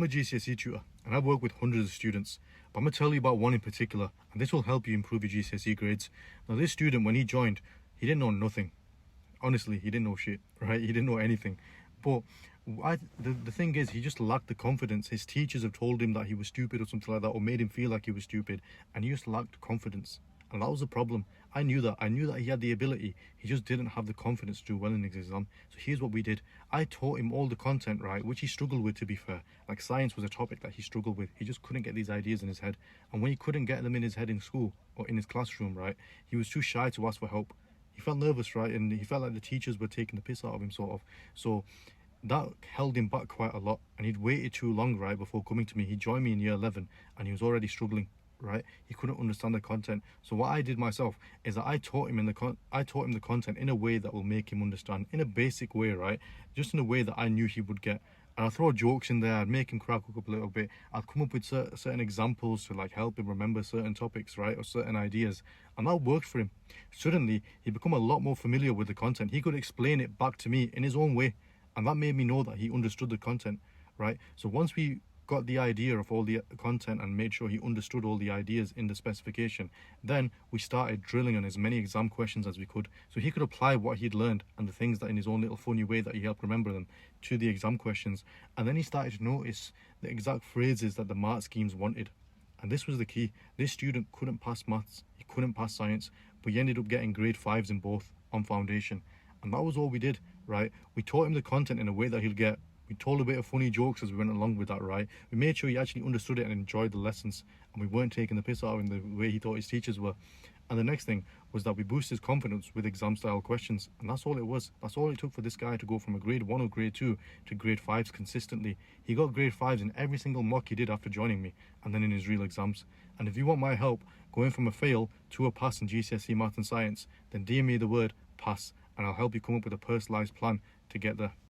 I'm a GCSE tutor and I've worked with hundreds of students, but I'm going to tell you about one in particular, and this will help you improve your GCSE grades. Now, this student, when he joined, he didn't know nothing. Honestly, he didn't know shit, right? He didn't know anything. But the thing is, he just lacked the confidence. His teachers have told him that he was stupid or something like that, or made him feel like he was stupid, and he just lacked confidence. And that was the problem. I knew that. I knew that he had the ability. He just didn't have the confidence to do well in his exam. So here's what we did. I taught him all the content, right, which he struggled with, to be fair. Like science was a topic that he struggled with. He just couldn't get these ideas in his head. And when he couldn't get them in his head in school or in his classroom, right, he was too shy to ask for help. He felt nervous, right, and he felt like the teachers were taking the piss out of him, sort of. So that held him back quite a lot, and he'd waited too long, right, before coming to me. He joined me in year 11 and he was already struggling, right? He couldn't understand the content. So what I did myself is that I taught him the content in a way that will make him understand, in a basic way, right? Just in a way that I knew he would get. And I'd throw jokes in there, I'd make him crack up a little bit. I'd come up with certain examples to like help him remember certain topics, right, or certain ideas. And that worked for him. Suddenly, he became a lot more familiar with the content. He could explain it back to me in his own way. And that made me know that he understood the content, right? So once we got the idea of all the content and made sure he understood all the ideas in the specification, then we started drilling on as many exam questions as we could, so he could apply what he'd learned and the things that in his own little funny way that he helped remember them to the exam questions. And then he started to notice the exact phrases that the mark schemes wanted. And this was the key. This student couldn't pass maths, he couldn't pass science, but he ended up getting grade 5s in both on foundation. And that was all we did, right? We taught him the content in a way that he'll get. We told a bit of funny jokes as we went along with that, right? We made sure he actually understood it and enjoyed the lessons, and we weren't taking the piss out of him the way he thought his teachers were. And the next thing was that we boosted his confidence with exam style questions, and that's all it was. That's all it took for this guy to go from a grade 1 or grade 2 to grade 5s consistently. He got grade 5s in every single mock he did after joining me, and then in his real exams. And if you want my help going from a fail to a pass in GCSE math and science, then DM me the word pass, and I'll help you come up with a personalised plan to get there.